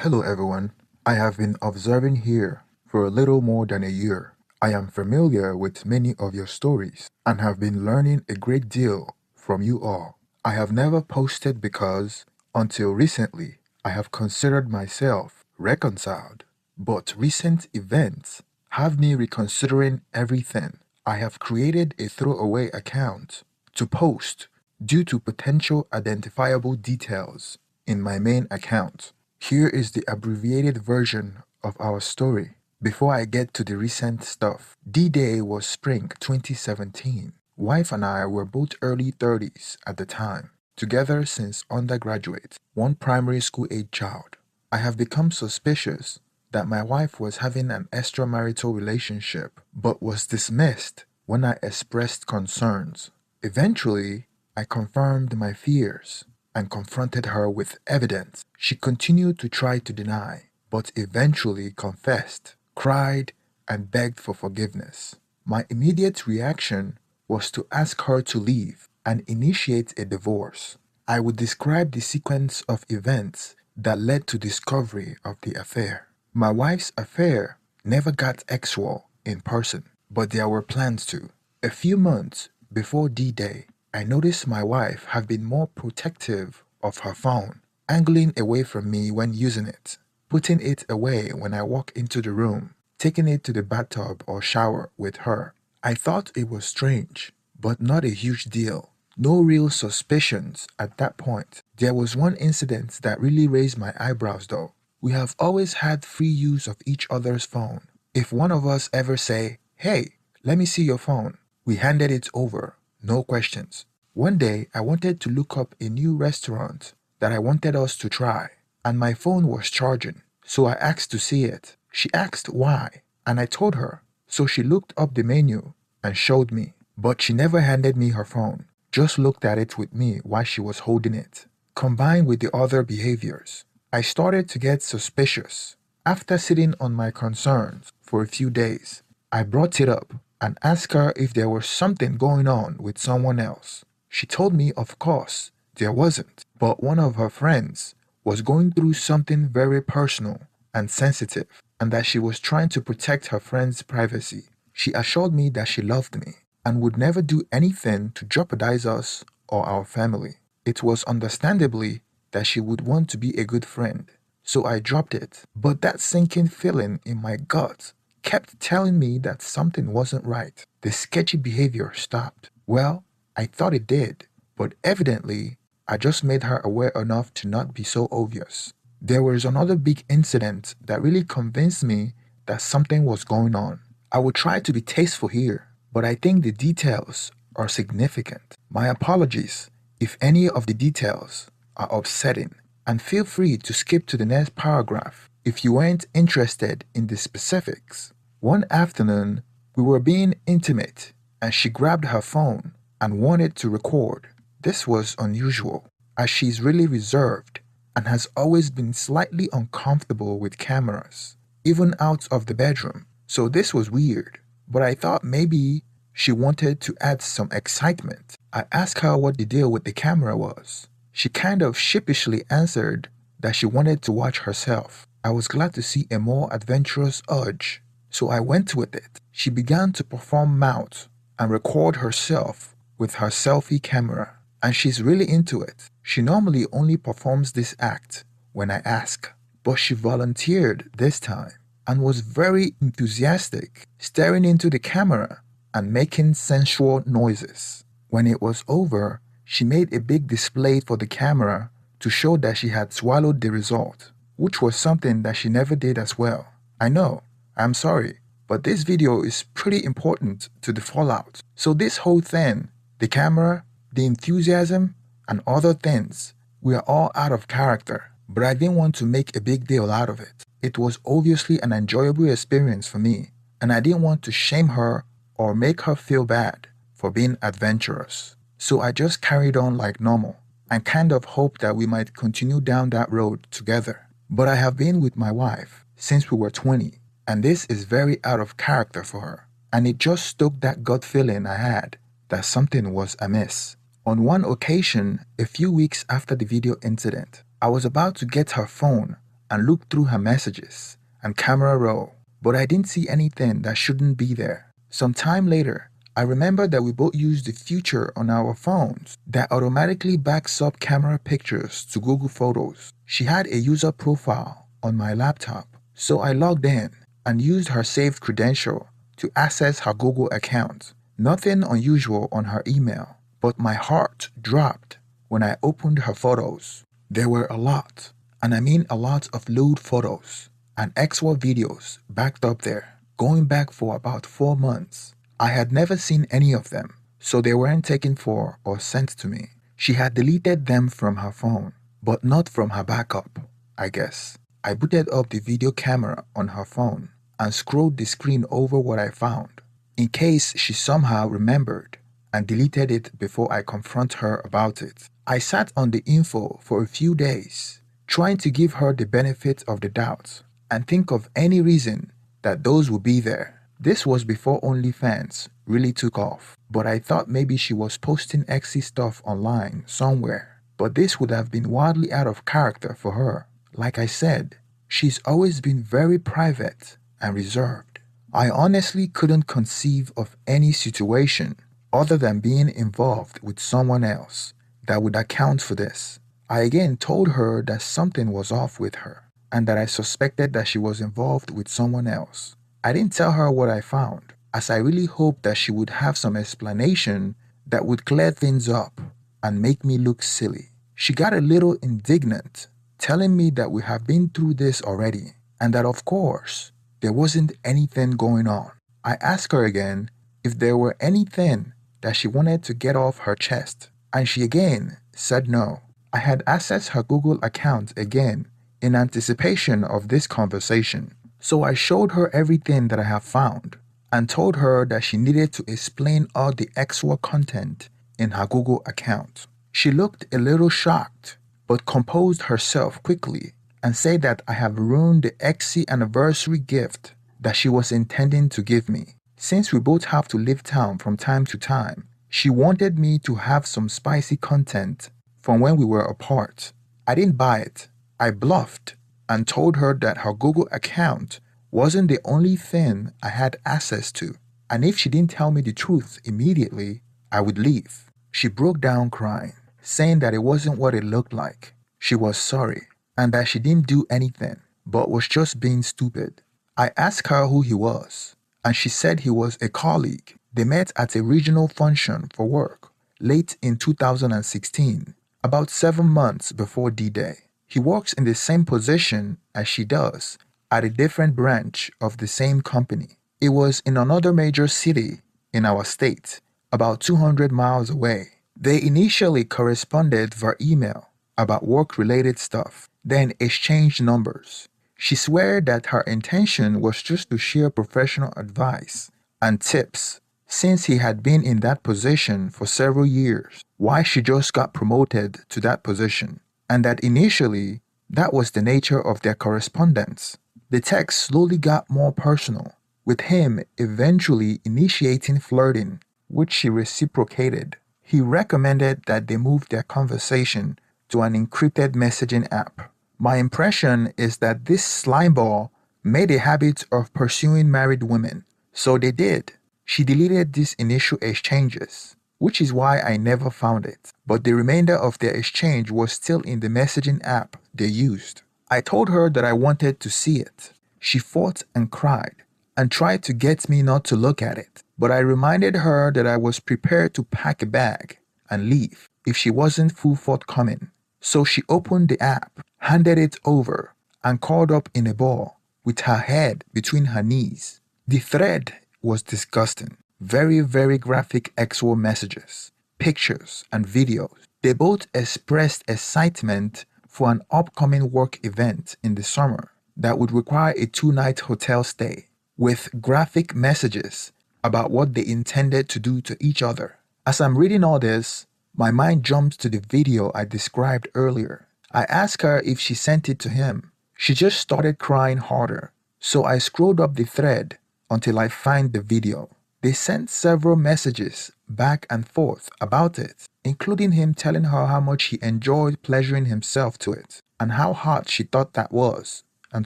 Hello everyone. I have been observing here for a little more than a year. I am familiar with many of your stories and have been learning a great deal from you all. I have never posted because, until recently, I have considered myself reconciled. But recent events have me reconsidering everything. I have created a throwaway account to post due to potential identifiable details in my main account. Here is the abbreviated version of our story. Before I get to the recent stuff, D-Day was spring 2017. Wife and I were both early 30s at the time, together since undergraduate, one primary school age child. I have become suspicious that my wife was having an extramarital relationship but was dismissed when I expressed concerns. Eventually, I confirmed my fears and confronted her with evidence. She continued to try to deny, but eventually confessed, cried, and begged for forgiveness. My immediate reaction was to ask her to leave and initiate a divorce. I would describe the sequence of events that led to discovery of the affair. My wife's affair never got actual in person, but there were plans to. A few months before D-Day, I noticed my wife have been more protective of her phone, angling away from me when using it, putting it away when I walk into the room, taking it to the bathtub or shower with her. I thought it was strange, but not a huge deal. No real suspicions at that point. There was one incident that really raised my eyebrows though. We have always had free use of each other's phone. If one of us ever say, "Hey, let me see your phone," we handed it over, no questions. One day, I wanted to look up a new restaurant that I wanted us to try, and my phone was charging, so I asked to see it. She asked why, and I told her, so she looked up the menu and showed me, but she never handed me her phone, just looked at it with me while she was holding it. Combined with the other behaviors, I started to get suspicious. After sitting on my concerns for a few days, I brought it up and asked her if there was something going on with someone else. She told me, of course, there wasn't, but one of her friends was going through something very personal and sensitive, and that she was trying to protect her friend's privacy. She assured me that she loved me and would never do anything to jeopardize us or our family. It was understandably that she would want to be a good friend, so I dropped it. But that sinking feeling in my gut kept telling me that something wasn't right. The sketchy behavior stopped. Well, I thought it did, but evidently, I just made her aware enough to not be so obvious. There was another big incident that really convinced me that something was going on. I will try to be tasteful here, but I think the details are significant. My apologies if any of the details are upsetting, and feel free to skip to the next paragraph if you weren't interested in the specifics. One afternoon, we were being intimate, and she grabbed her phone and wanted to record. This was unusual, as she's really reserved and has always been slightly uncomfortable with cameras, even out of the bedroom. So this was weird, but I thought maybe she wanted to add some excitement. I asked her what the deal with the camera was. She kind of sheepishly answered that she wanted to watch herself. I was glad to see a more adventurous urge, so I went with it. She began to perform mouth and record herself with her selfie camera, and she's really into it. She normally only performs this act when I ask, but she volunteered this time and was very enthusiastic, staring into the camera and making sensual noises. When it was over, she made a big display for the camera to show that she had swallowed the result, which was something that she never did as well. I know, I'm sorry, but this video is pretty important to the fallout. So this whole thing, the camera, the enthusiasm, and other things, we are all out of character, but I didn't want to make a big deal out of it. It was obviously an enjoyable experience for me, and I didn't want to shame her or make her feel bad for being adventurous. So I just carried on like normal and kind of hoped that we might continue down that road together. But I have been with my wife since we were 20, and this is very out of character for her, and it just stoked that gut feeling I had that something was amiss. On one occasion, a few weeks after the video incident, I was about to get her phone and looked through her messages and camera roll, but I didn't see anything that shouldn't be there. Some time later, I remember that we both used the feature on our phones that automatically backs up camera pictures to Google Photos. She had a user profile on my laptop, so I logged in and used her saved credential to access her Google account. Nothing unusual on her email, but my heart dropped when I opened her photos. There were a lot, and I mean a lot of lewd photos and extra videos backed up there, going back for about 4 months. I had never seen any of them, so they weren't taken for or sent to me. She had deleted them from her phone, but not from her backup, I guess. I booted up the video camera on her phone and scrolled the screen over what I found, in case she somehow remembered and deleted it before I confront her about it. I sat on the info for a few days, trying to give her the benefit of the doubt and think of any reason that those would be there. This was before OnlyFans really took off, but I thought maybe she was posting exy stuff online somewhere. But this would have been wildly out of character for her. Like I said, she's always been very private and reserved. I honestly couldn't conceive of any situation other than being involved with someone else that would account for this. I again told her that something was off with her and that I suspected that she was involved with someone else. I didn't tell her what I found, as I really hoped that she would have some explanation that would clear things up and make me look silly. She got a little indignant, telling me that we have been through this already and that of course there wasn't anything going on. I asked her again if there were anything that she wanted to get off her chest, and she again said no. I had accessed her Google account again in anticipation of this conversation, so I showed her everything that I have found and told her that she needed to explain all the extra content in her Google account. She looked a little shocked, but composed herself quickly and said that I have ruined the exy anniversary gift that she was intending to give me. Since we both have to leave town from time to time, she wanted me to have some spicy content from when we were apart. I didn't buy it. I bluffed and told her that her Google account wasn't the only thing I had access to, and if she didn't tell me the truth immediately, I would leave. She broke down crying, saying that it wasn't what it looked like. She was sorry, and that she didn't do anything, but was just being stupid. I asked her who he was, and she said he was a colleague. They met at a regional function for work late in 2016, about 7 months before D-Day. He works in the same position as she does at a different branch of the same company. It was in another major city in our state, about 200 miles away. They initially corresponded via email about work-related stuff, then exchanged numbers. She swore that her intention was just to share professional advice and tips, since he had been in that position for several years, why she just got promoted to that position, and that initially that was the nature of their correspondence. The text slowly got more personal, with him eventually initiating flirting, which she reciprocated. He recommended that they move their conversation to an encrypted messaging app. My impression is that this slimeball made a habit of pursuing married women, so they did. She deleted these initial exchanges, which is why I never found it, but the remainder of their exchange was still in the messaging app they used. I told her that I wanted to see it. She fought and cried and tried to get me not to look at it, but I reminded her that I was prepared to pack a bag and leave if she wasn't full forthcoming. So she opened the app, handed it over, and curled up in a ball with her head between her knees. The thread was disgusting. Very, very graphic actual messages, pictures, and videos. They both expressed excitement for an upcoming work event in the summer that would require a 2-night hotel stay, with graphic messages about what they intended to do to each other. As I'm reading all this, my mind jumps to the video I described earlier. I asked her if she sent it to him. She just started crying harder, so I scrolled up the thread until I find the video. They sent several messages back and forth about it, including him telling her how much he enjoyed pleasuring himself to it, and how hot she thought that was, and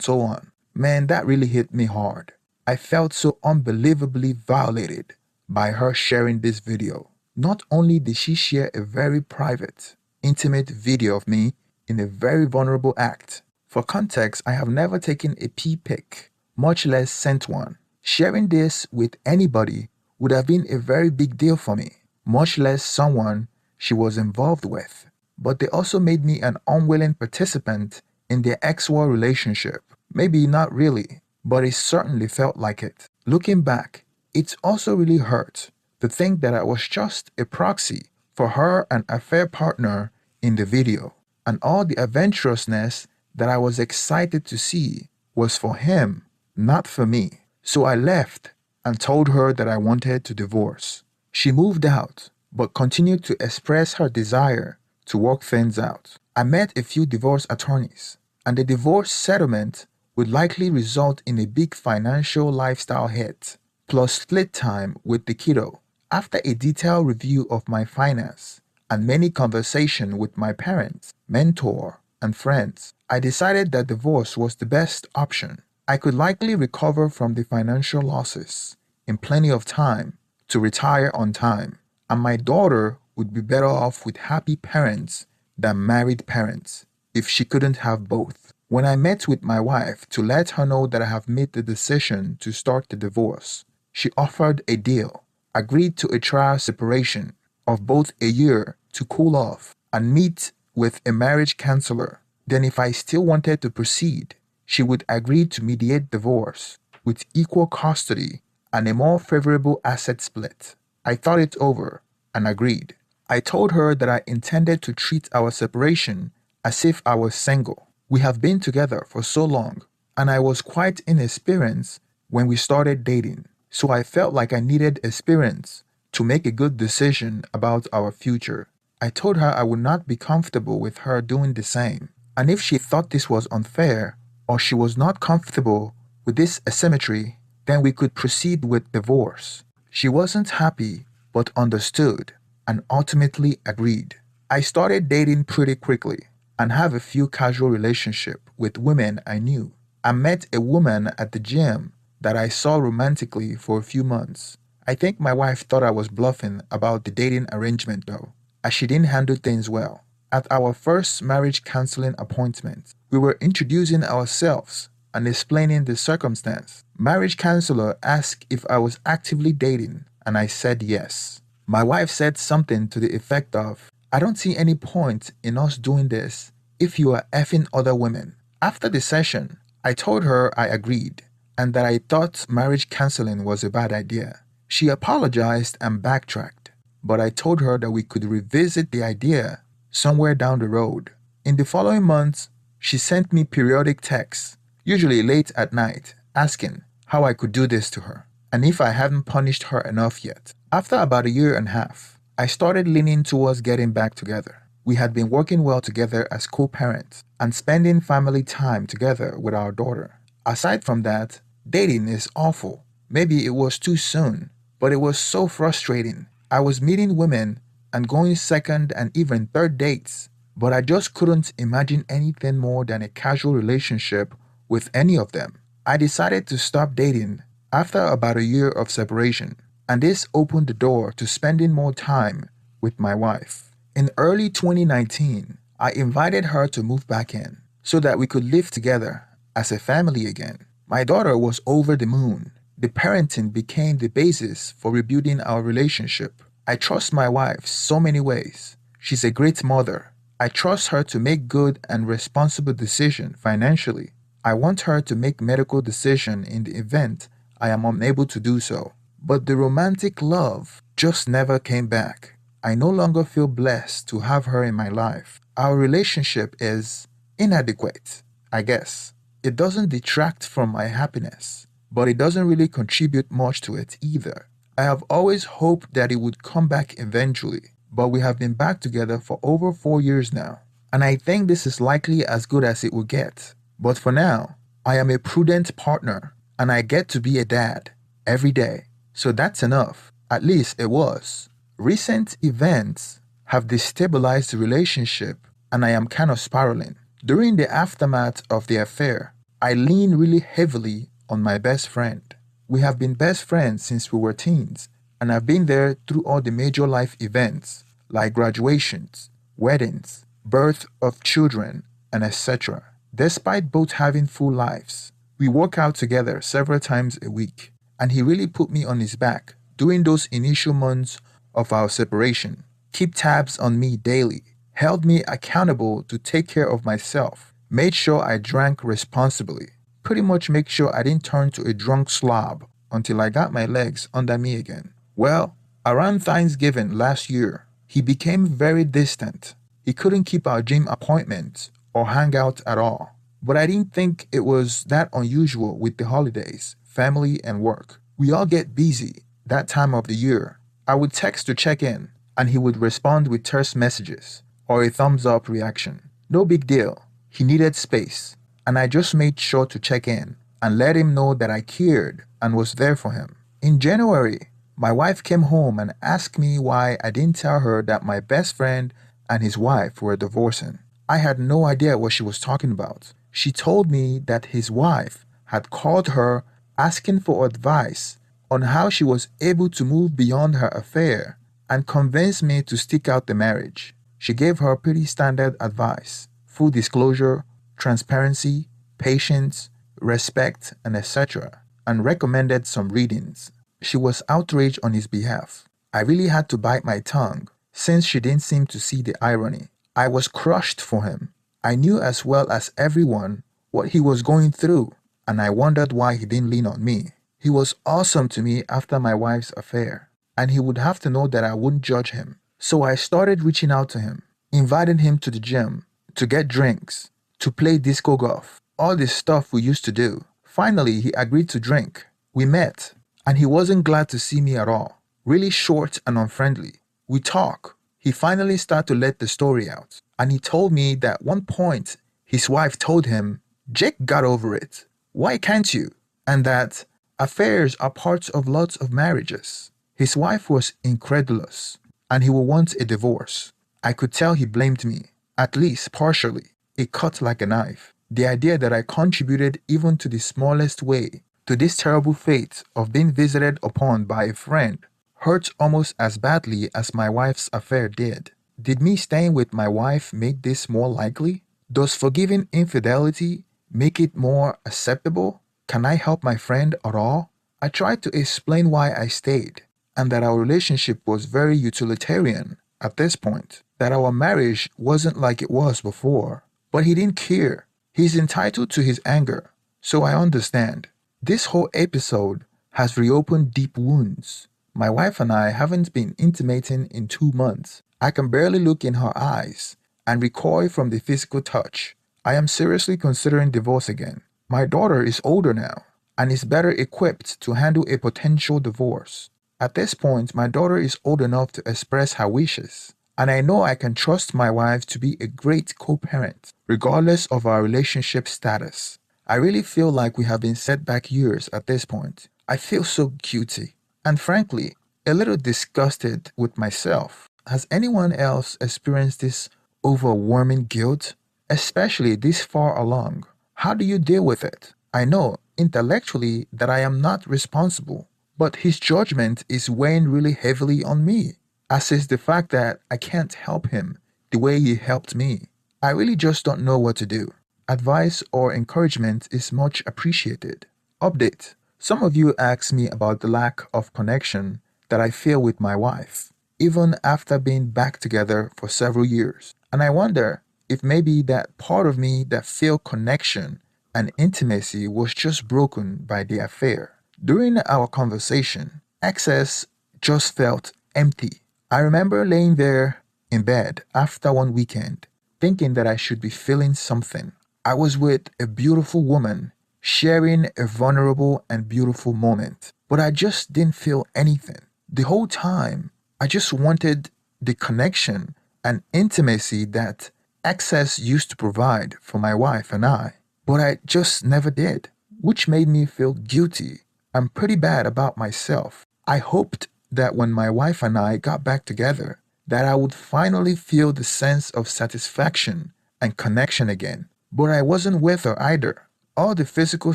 so on. Man, that really hit me hard. I felt so unbelievably violated by her sharing this video. Not only did she share a very private, intimate video of me in a very vulnerable act. For context, I have never taken a pee pic, much less sent one. Sharing this with anybody would have been a very big deal for me, much less someone she was involved with. But they also made me an unwilling participant in their ex-war relationship. Maybe not really, but it certainly felt like it. Looking back, it also really hurt to think that I was just a proxy for her and affair partner in the video, and all the adventurousness that I was excited to see was for him, not for me. So I left and told her that I wanted to divorce. She moved out, but continued to express her desire to work things out. I met a few divorce attorneys, and the divorce settlement would likely result in a big financial lifestyle hit, plus split time with the kiddo. After a detailed review of my finance and many conversations with my parents, mentor, and friends, I decided that divorce was the best option. I could likely recover from the financial losses in plenty of time to retire on time, and my daughter would be better off with happy parents than married parents if she couldn't have both. When I met with my wife to let her know that I have made the decision to start the divorce, she offered a deal, agreed to a trial separation of both a year to cool off and meet with a marriage counselor. Then if I still wanted to proceed, she would agree to mediate divorce with equal custody and a more favorable asset split. I thought it over and agreed. I told her that I intended to treat our separation as if I was single. We have been together for so long, and I was quite inexperienced when we started dating, so I felt like I needed experience to make a good decision about our future. I told her I would not be comfortable with her doing the same, and if she thought this was unfair or she was not comfortable with this asymmetry, then we could proceed with divorce. She wasn't happy but understood and ultimately agreed. I started dating pretty quickly and have a few casual relationships with women I knew. I met a woman at the gym that I saw romantically for a few months. I think my wife thought I was bluffing about the dating arrangement though, as she didn't handle things well. At our first marriage counseling appointment, we were introducing ourselves and explaining the circumstance. Marriage counselor asked if I was actively dating, and I said yes. My wife said something to the effect of, "I don't see any point in us doing this if you are effing other women." After the session, I told her I agreed and that I thought marriage counseling was a bad idea. She apologized and backtracked, but I told her that we could revisit the idea somewhere down the road. In the following months, she sent me periodic texts, usually late at night, asking how I could do this to her and if I hadn't punished her enough yet. After about a year and a half, I started leaning towards getting back together. We had been working well together as co-parents and spending family time together with our daughter. Aside from that, dating is awful. Maybe it was too soon, but it was so frustrating. I was meeting women and going second and even third dates, but I just couldn't imagine anything more than a casual relationship with any of them. I decided to stop dating after about a year of separation, and this opened the door to spending more time with my wife. In early 2019, I invited her to move back in so that we could live together as a family again. My daughter was over the moon. The parenting became the basis for rebuilding our relationship. I trust my wife so many ways. She's a great mother. I trust her to make good and responsible decisions financially. I want her to make medical decisions in the event I am unable to do so. But the romantic love just never came back. I no longer feel blessed to have her in my life. Our relationship is inadequate, I guess. It doesn't detract from my happiness, but it doesn't really contribute much to it either. I have always hoped that it would come back eventually, but we have been back together for over 4 years now, and I think this is likely as good as it will get. But for now, I am a prudent partner, and I get to be a dad every day. So that's enough. At least it was. Recent events have destabilized the relationship and I am kind of spiraling. During the aftermath of the affair, I leaned really heavily on my best friend. We have been best friends since we were teens, and I've been there through all the major life events like graduations, weddings, birth of children, and etc. Despite both having full lives, we work out together several times a week, and he really put me on his back during those initial months of our separation, keep tabs on me daily, held me accountable to take care of myself, made sure I drank responsibly, pretty much make sure I didn't turn to a drunk slob until I got my legs under me again. Well, around Thanksgiving last year, he became very distant. He couldn't keep our gym appointments or hang out at all. But I didn't think it was that unusual with the holidays, family, and work. We all get busy that time of the year. I would text to check in, and he would respond with terse messages or a thumbs up reaction. No big deal. He needed space, and I just made sure to check in and let him know that I cared and was there for him. In January, my wife came home and asked me why I didn't tell her that my best friend and his wife were divorcing. I had no idea what she was talking about. She told me that his wife had called her asking for advice on how she was able to move beyond her affair and convince me to stick out the marriage. She gave her pretty standard advice: full disclosure, transparency, patience, respect, and etc., and recommended some readings. She was outraged on his behalf. I really had to bite my tongue since she didn't seem to see the irony. I was crushed for him. I knew as well as everyone what he was going through, and I wondered why he didn't lean on me. He was awesome to me after my wife's affair, and he would have to know that I wouldn't judge him. So I started reaching out to him, inviting him to the gym, to get drinks, to play disco golf, all this stuff we used to do. Finally, he agreed to drink. We met, and he wasn't glad to see me at all. Really short and unfriendly. We talk. He finally started to let the story out, and he told me that at one point his wife told him, "Jake got over it. Why can't you?" And that affairs are parts of lots of marriages. His wife was incredulous, and he would want a divorce. I could tell he blamed me, at least partially. It cut like a knife. The idea that I contributed even to the smallest way to this terrible fate of being visited upon by a friend hurt almost as badly as my wife's affair did. Did me staying with my wife make this more likely? Does forgiving infidelity make it more acceptable? Can I help my friend at all? I tried to explain why I stayed, and that our relationship was very utilitarian at this point, that our marriage wasn't like it was before. But he didn't care. He's entitled to his anger, so I understand. This whole episode has reopened deep wounds. My wife and I haven't been intimating in 2 months. I can barely look in her eyes and recoil from the physical touch. I am seriously considering divorce again. My daughter is older now and is better equipped to handle a potential divorce. At this point, my daughter is old enough to express her wishes, and I know I can trust my wife to be a great co-parent, regardless of our relationship status. I really feel like we have been set back years at this point. I feel so guilty, and frankly, a little disgusted with myself. Has anyone else experienced this overwhelming guilt, especially this far along? How do you deal with it? I know intellectually that I am not responsible, but his judgment is weighing really heavily on me, as is the fact that I can't help him the way he helped me. I really just don't know what to do. Advice or encouragement is much appreciated. Update. Some of you asked me about the lack of connection that I feel with my wife, even after being back together for several years. And I wonder if maybe that part of me that felt connection and intimacy was just broken by the affair. During our conversation, access just felt empty. I remember laying there in bed after one weekend, thinking that I should be feeling something. I was with a beautiful woman, sharing a vulnerable and beautiful moment, but I just didn't feel anything. The whole time, I just wanted the connection and intimacy that access used to provide for my wife and I, but I just never did, which made me feel guilty and pretty bad about myself. I hoped that when my wife and I got back together, that I would finally feel the sense of satisfaction and connection again. But I wasn't with her either. All the physical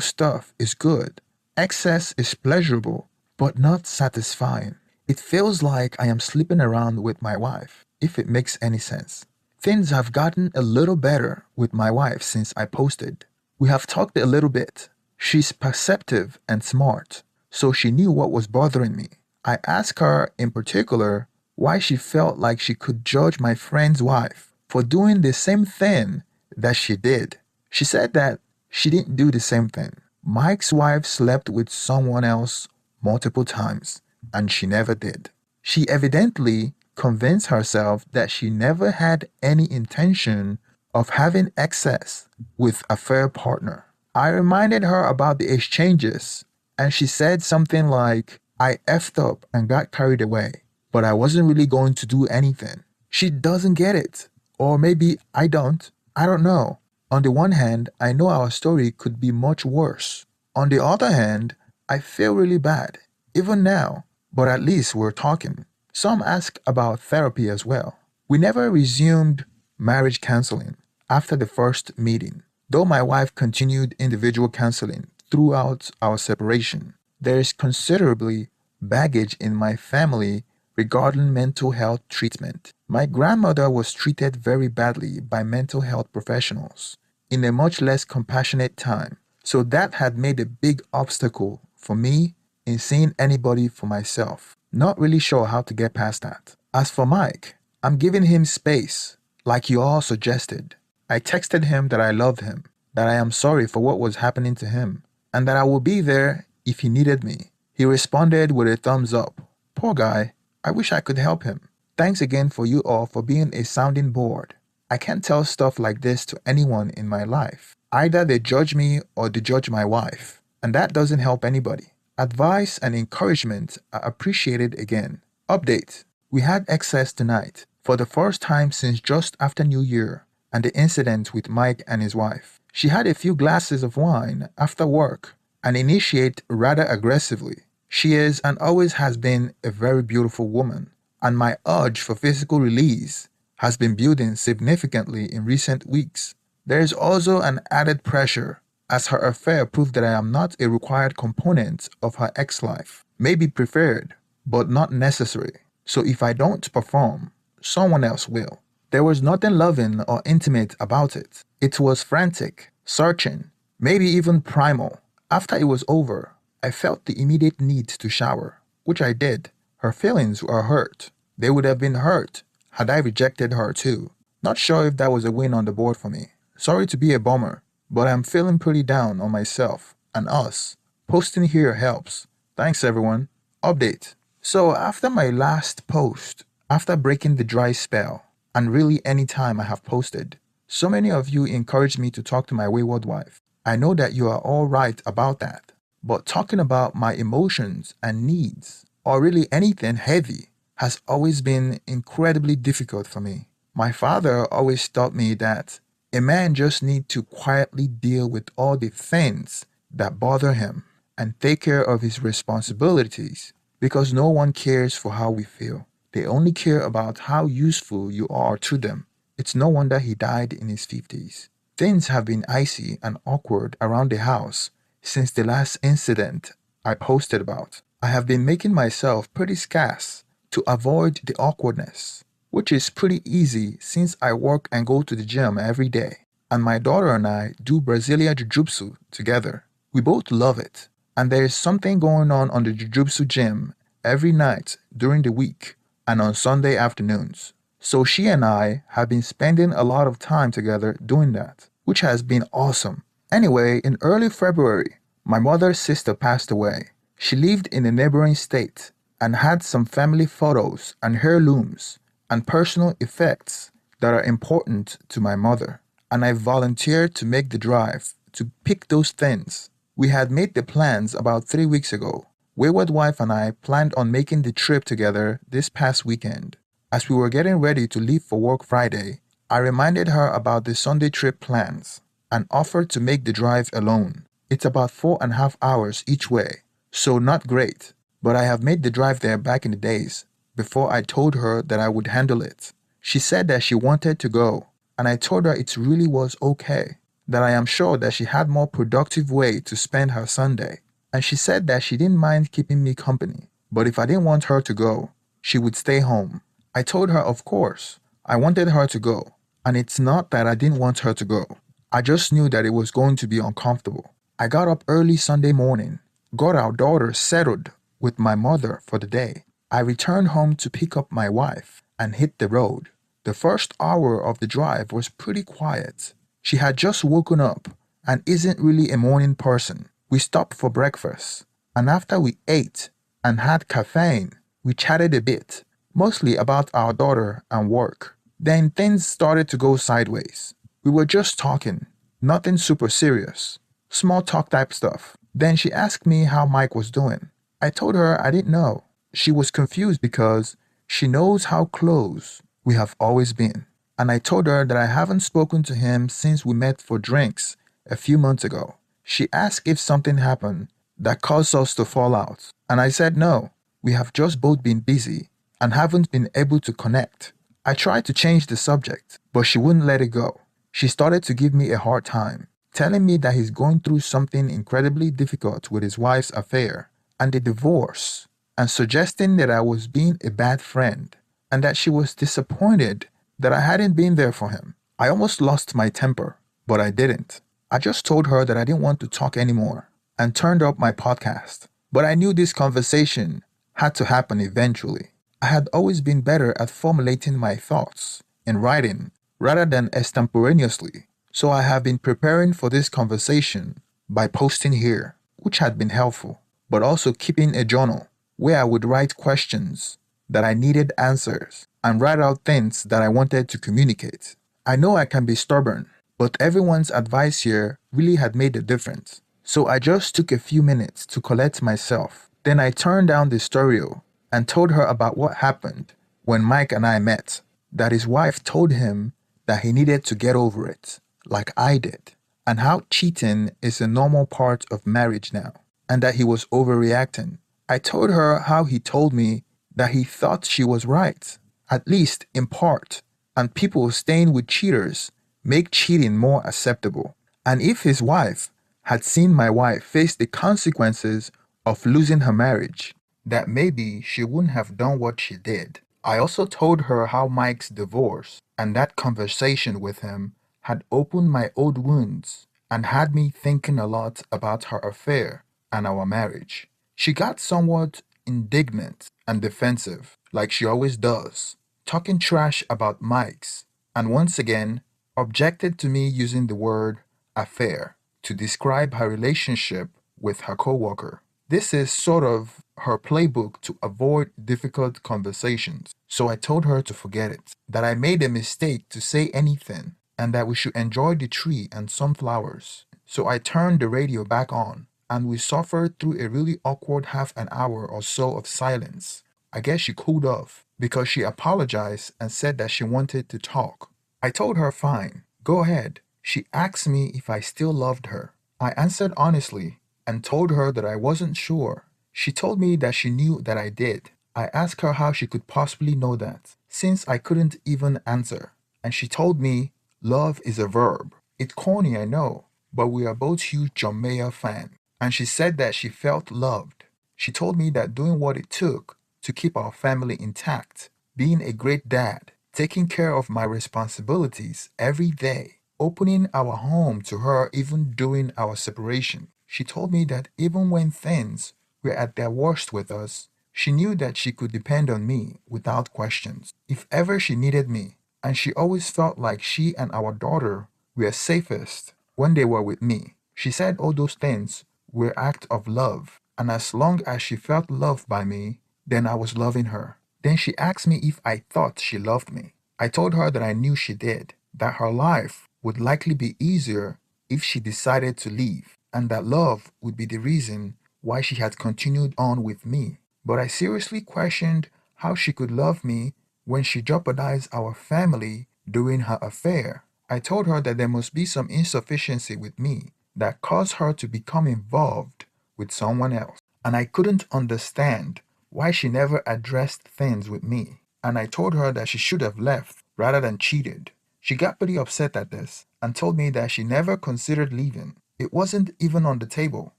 stuff is good. Excess is pleasurable, but not satisfying. It feels like I am sleeping around with my wife, if it makes any sense. Things have gotten a little better with my wife since I posted. We have talked a little bit. She's perceptive and smart, so she knew what was bothering me. I asked her in particular why she felt like she could judge my friend's wife for doing the same thing that she did. She said that she didn't do the same thing. Mike's wife slept with someone else multiple times, and she never did. She evidently convinced herself that she never had any intention of having excess with a fair partner. I reminded her about the exchanges, and she said something like, I effed up and got carried away, but I wasn't really going to do anything. She doesn't get it. Or maybe I don't. I don't know. On the one hand, I know our story could be much worse. On the other hand, I feel really bad, even now, but at least we're talking. Some ask about therapy as well. We never resumed marriage counseling after the first meeting, though my wife continued individual counseling throughout our separation. There is considerably baggage in my family regarding mental health treatment. My grandmother was treated very badly by mental health professionals in a much less compassionate time, so that had made a big obstacle for me in seeing anybody for myself. Not really sure how to get past that. As for Mike, I'm giving him space, like you all suggested. I texted him that I loved him, that I am sorry for what was happening to him, and that I will be there if he needed me. He responded with a thumbs up. Poor guy, I wish I could help him. Thanks again for you all for being a sounding board. I can't tell stuff like this to anyone in my life. Either they judge me or they judge my wife, and that doesn't help anybody. Advice and encouragement are appreciated again. Update. We had excess tonight, for the first time since just after New Year, and the incident with Mike and his wife. She had a few glasses of wine after work and initiated rather aggressively. She is and always has been a very beautiful woman, and my urge for physical release has been building significantly in recent weeks. There is also an added pressure, as her affair proved that I am not a required component of her ex-life. Maybe preferred, but not necessary. So if I don't perform, someone else will. There was nothing loving or intimate about it. It was frantic, searching, maybe even primal. After it was over, I felt the immediate need to shower, which I did. Her feelings were hurt. They would have been hurt had I rejected her too. Not sure if that was a win on the board for me. Sorry to be a bummer, but I'm feeling pretty down on myself and us. Posting here helps. Thanks everyone. Update. So after my last post, after breaking the dry spell, and really any time I have posted, so many of you encouraged me to talk to my wayward wife. I know that you are all right about that, but talking about my emotions and needs, or really anything heavy, has always been incredibly difficult for me. My father always taught me that a man just needs to quietly deal with all the things that bother him and take care of his responsibilities, because no one cares for how we feel. They only care about how useful you are to them. It's no wonder he died in his 50s. Things have been icy and awkward around the house since the last incident I posted about. I have been making myself pretty scarce to avoid the awkwardness, which is pretty easy since I work and go to the gym every day. And my daughter and I do Brazilian Jiu-Jitsu together. We both love it. And there is something going on the Jiu-Jitsu gym every night during the week and on Sunday afternoons. So she and I have been spending a lot of time together doing that, which has been awesome. Anyway, in early February, my mother's sister passed away. She lived in a neighboring state and had some family photos and heirlooms and personal effects that are important to my mother. And I volunteered to make the drive to pick those things. We had made the plans about 3 weeks ago. Wayward wife and I planned on making the trip together this past weekend. As we were getting ready to leave for work Friday, I reminded her about the Sunday trip plans and offered to make the drive alone. It's about 4.5 hours each way, so not great, but I have made the drive there back in the days before I told her that I would handle it. She said that she wanted to go, and I told her it really was okay, that I am sure that she had more productive way to spend her Sunday. And she said that she didn't mind keeping me company, but if I didn't want her to go, she would stay home. I told her, of course, I wanted her to go, and it's not that I didn't want her to go. I just knew that it was going to be uncomfortable. I got up early Sunday morning, got our daughter settled with my mother for the day. I returned home to pick up my wife and hit the road. The first hour of the drive was pretty quiet. She had just woken up and isn't really a morning person. We stopped for breakfast, and after we ate and had caffeine, we chatted a bit, mostly about our daughter and work. Then things started to go sideways. We were just talking, nothing super serious, small talk type stuff. Then she asked me how Mike was doing. I told her I didn't know. She was confused because she knows how close we have always been. And I told her that I haven't spoken to him since we met for drinks a few months ago. She asked if something happened that caused us to fall out. And I said no, we have just both been busy and haven't been able to connect. I tried to change the subject, but she wouldn't let it go. She started to give me a hard time, telling me that he's going through something incredibly difficult with his wife's affair and the divorce, and suggesting that I was being a bad friend and that she was disappointed that I hadn't been there for him. I almost lost my temper, but I didn't. I just told her that I didn't want to talk anymore and turned up my podcast. But I knew this conversation had to happen eventually. I had always been better at formulating my thoughts in writing rather than extemporaneously, so I have been preparing for this conversation by posting here, which had been helpful, but also keeping a journal where I would write questions that I needed answers and write out things that I wanted to communicate. I know I can be stubborn, but everyone's advice here really had made a difference. So I just took a few minutes to collect myself. Then I turned down the stereo and told her about what happened when Mike and I met, that his wife told him that he needed to get over it, like I did, and how cheating is a normal part of marriage now, and that he was overreacting. I told her how he told me that he thought she was right, at least in part, and people staying with cheaters make cheating more acceptable. And if his wife had seen my wife face the consequences of losing her marriage, that maybe she wouldn't have done what she did. I also told her how Mike's divorce and that conversation with him had opened my old wounds and had me thinking a lot about her affair and our marriage. She got somewhat indignant and defensive, like she always does, talking trash about Mike's, and once again objected to me using the word affair to describe her relationship with her coworker. This is sort of her playbook to avoid difficult conversations. So I told her to forget it, that I made a mistake to say anything, and that we should enjoy the tree and sunflowers. So I turned the radio back on, and we suffered through a really awkward half an hour or so of silence. I guess she cooled off because she apologized and said that she wanted to talk. I told her fine, go ahead. She asked me if I still loved her. I answered honestly and told her that I wasn't sure. She told me that she knew that I did. I asked her how she could possibly know that, since I couldn't even answer. And she told me, love is a verb. It's corny, I know, but we are both huge John Mayer fans. And she said that she felt loved. She told me that doing what it took to keep our family intact, being a great dad, taking care of my responsibilities every day, opening our home to her even during our separation. She told me that even when things were at their worst with us, she knew that she could depend on me without questions if ever she needed me, and she always felt like she and our daughter were safest when they were with me. She said all those things were acts of love, and as long as she felt loved by me, then I was loving her. Then she asked me if I thought she loved me. I told her that I knew she did, that her life would likely be easier if she decided to leave, and that love would be the reason why she had continued on with me. But I seriously questioned how she could love me when she jeopardized our family during her affair. I told her that there must be some insufficiency with me that caused her to become involved with someone else. and I couldn't understand why she never addressed things with me. And I told her that she should have left rather than cheated. She got pretty upset at this and told me that she never considered leaving. It wasn't even on the table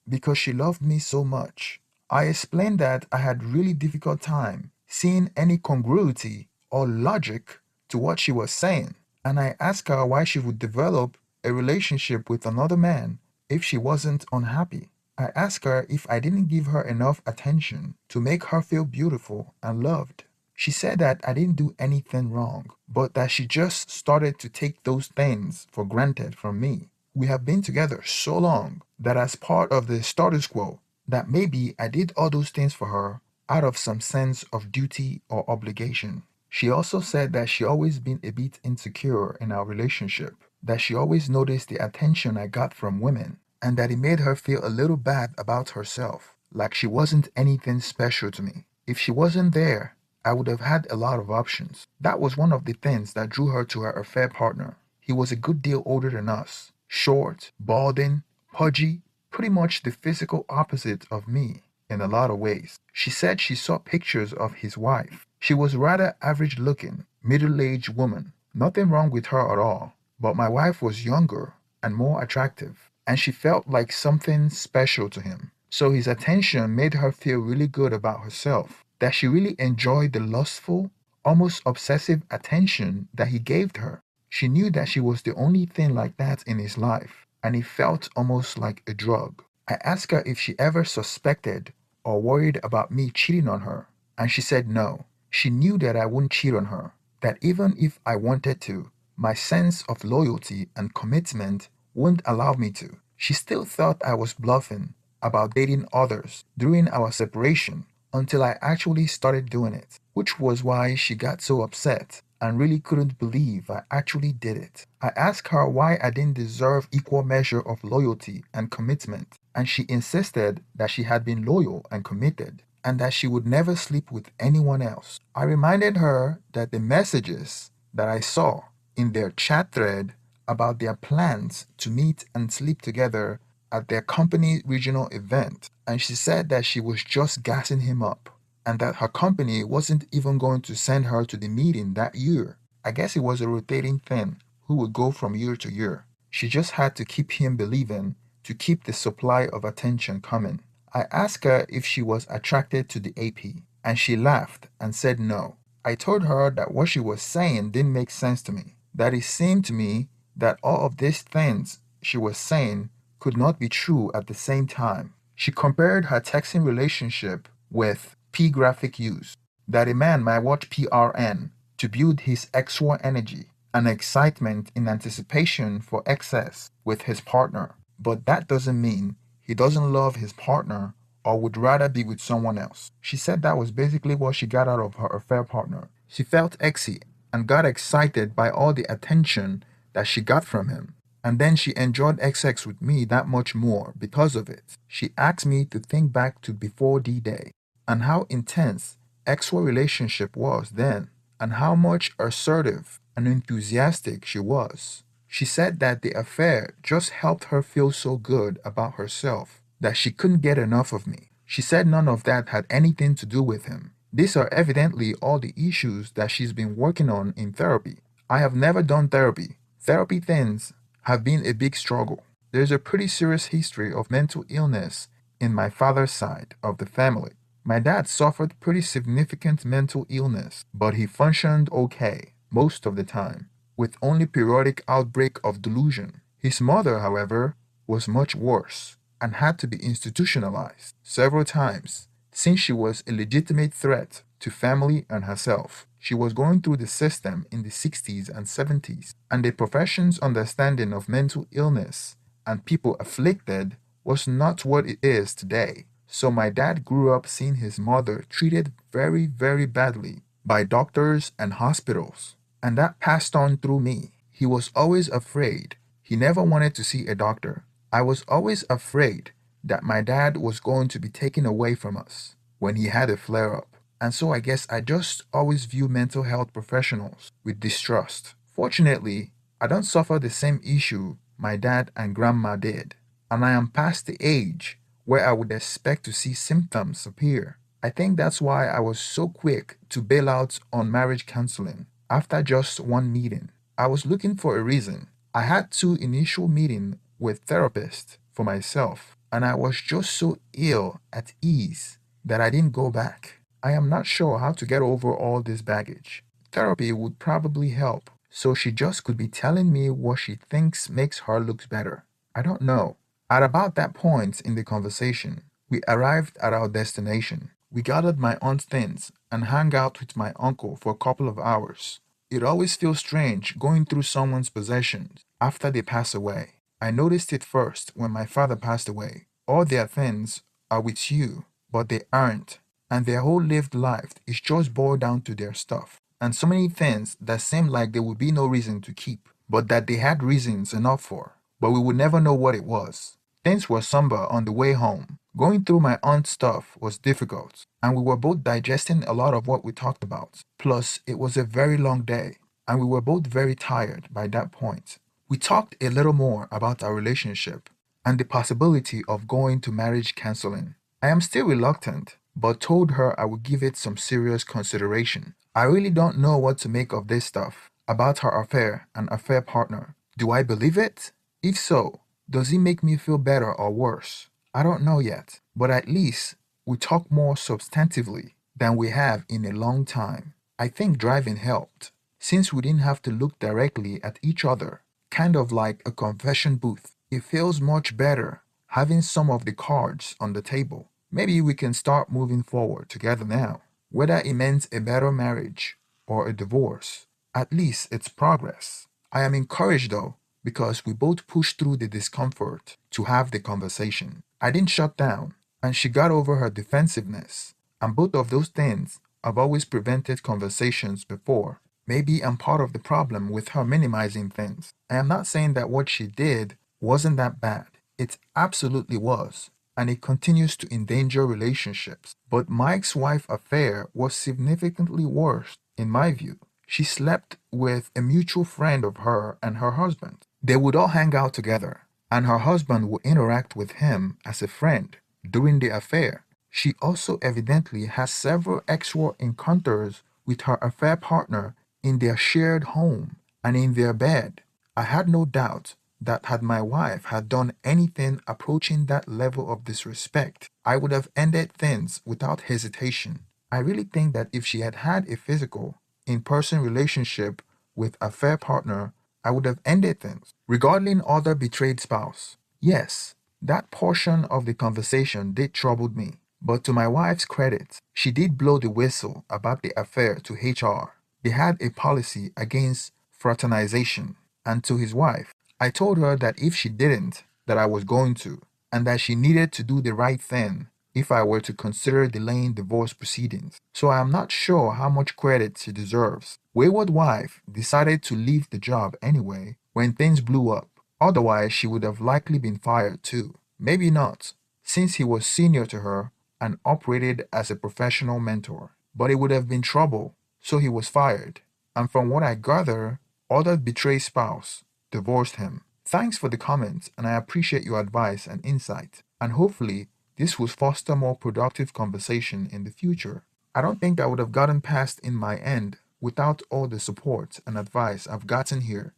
because she loved me so much. I explained that I had really difficult time seeing any congruity or logic to what she was saying, and I asked her why she would develop a relationship with another man if she wasn't unhappy. I asked her if I didn't give her enough attention to make her feel beautiful and loved. She said that I didn't do anything wrong, but that she just started to take those things for granted from me. We have been together so long that as part of the status quo, that maybe I did all those things for her out of some sense of duty or obligation. She also said that she always been a bit insecure in our relationship, that she always noticed the attention I got from women, and that it made her feel a little bad about herself, like she wasn't anything special to me. If she wasn't there, I would have had a lot of options. That was one of the things that drew her to her affair partner. He was a good deal older than us, short, balding, pudgy, pretty much the physical opposite of me in a lot of ways. She said she saw pictures of his wife. She was rather average looking, middle aged woman. Nothing wrong with her at all. But my wife was younger and more attractive, and she felt like something special to him. So his attention made her feel really good about herself, that she really enjoyed the lustful, almost obsessive attention that he gave her. She knew that she was the only thing like that in his life, and it felt almost like a drug. I asked her if she ever suspected or worried about me cheating on her, and she said no. She knew that I wouldn't cheat on her, that even if I wanted to, my sense of loyalty and commitment wouldn't allow me to. She still thought I was bluffing about dating others during our separation until I actually started doing it, which was why she got so upset and really couldn't believe I actually did it. I asked her why I didn't deserve equal measure of loyalty and commitment, and she insisted that she had been loyal and committed and that she would never sleep with anyone else. I reminded her that the messages that I saw in their chat thread about their plans to meet and sleep together at their company regional event, and she said that she was just gassing him up and that her company wasn't even going to send her to the meeting that year. I guess it was a rotating thing who would go from year to year. She just had to keep him believing to keep the supply of attention coming. I asked her if she was attracted to the AP, and she laughed and said no. I told her that what she was saying didn't make sense to me, that it seemed to me that all of these things she was saying could not be true at the same time. She compared her texting relationship with P graphic use, that a man might watch PRN to build his sexual energy and excitement in anticipation for excess with his partner, but that doesn't mean he doesn't love his partner or would rather be with someone else. She said that was basically what she got out of her affair partner. She felt exy and got excited by all the attention that she got from him. And then she enjoyed XX with me that much more because of it. She asked me to think back to before D-Day and how intense actual relationship was then and how much assertive and enthusiastic she was. She said that the affair just helped her feel so good about herself that she couldn't get enough of me. She said none of that had anything to do with him. These are evidently all the issues that she's been working on in therapy. I have never done therapy. Therapy things have been a big struggle. There's a pretty serious history of mental illness in my father's side of the family. My dad suffered pretty significant mental illness, but he functioned okay most of the time, with only periodic outbreak of delusion. His mother, however, was much worse and had to be institutionalized several times since she was a legitimate threat to family and herself. She was going through the system in the 60s and 70s, and the profession's understanding of mental illness and people afflicted was not what it is today. So my dad grew up seeing his mother treated very, very badly by doctors and hospitals, and that passed on through me. He was always afraid. He never wanted to see a doctor. I was always afraid that my dad was going to be taken away from us when he had a flare up. And so I guess I just always view mental health professionals with distrust. Fortunately, I don't suffer the same issue my dad and grandma did, and I am past the age where I would expect to see symptoms appear. I think that's why I was so quick to bail out on marriage counseling after just one meeting. I was looking for a reason. I had two initial meetings with therapists for myself, and I was just so ill at ease that I didn't go back. I am not sure how to get over all this baggage. Therapy would probably help, so she just could be telling me what she thinks makes her look better. I don't know. At about that point in the conversation, we arrived at our destination. We gathered my aunt's things and hung out with my uncle for a couple of hours. It always feels strange going through someone's possessions after they pass away. I noticed it first when my father passed away. All their things are with you, but they aren't, and their whole lived life is just boiled down to their stuff. And so many things that seemed like there would be no reason to keep, but that they had reasons enough for, but we would never know what it was. Things were somber on the way home. Going through my aunt's stuff was difficult, and we were both digesting a lot of what we talked about. Plus, it was a very long day, and we were both very tired by that point. We talked a little more about our relationship and the possibility of going to marriage counseling. I am still reluctant, but told her I would give it some serious consideration. I really don't know what to make of this stuff about her affair and affair partner. Do I believe it? If so, does it make me feel better or worse? I don't know yet, but at least we talk more substantively than we have in a long time. I think driving helped, since we didn't have to look directly at each other, kind of like a confession booth. It feels much better having some of the cards on the table. Maybe we can start moving forward together now. Whether it meant a better marriage or a divorce, at least it's progress. I am encouraged though, because we both pushed through the discomfort to have the conversation. I didn't shut down, and she got over her defensiveness. And both of those things have always prevented conversations before. Maybe I'm part of the problem with her minimizing things. I am not saying that what she did wasn't that bad. It absolutely was, and it continues to endanger relationships. But Mike's wife affair was significantly worse, in my view. She slept with a mutual friend of her and her husband. They would all hang out together, and her husband would interact with him as a friend during the affair. She also evidently has several actual encounters with her affair partner in their shared home and in their bed. I had no doubt that had my wife had done anything approaching that level of disrespect, I would have ended things without hesitation. I really think that if she had had a physical, in-person relationship with a fair partner, I would have ended things. Regarding other betrayed spouse, yes, that portion of the conversation did trouble me. But to my wife's credit, she did blow the whistle about the affair to HR. They had a policy against fraternization. And to his wife, I told her that if she didn't, that I was going to, and that she needed to do the right thing if I were to consider delaying divorce proceedings. So I am not sure how much credit she deserves. Wayward wife decided to leave the job anyway when things blew up. Otherwise, she would have likely been fired too. Maybe not, since he was senior to her and operated as a professional mentor. But it would have been trouble, so he was fired. And from what I gather, other betrayed spouse divorced him. Thanks for the comments, and I appreciate your advice and insight. And hopefully, this will foster more productive conversation in the future. I don't think I would have gotten past in my end without all the support and advice I've gotten here.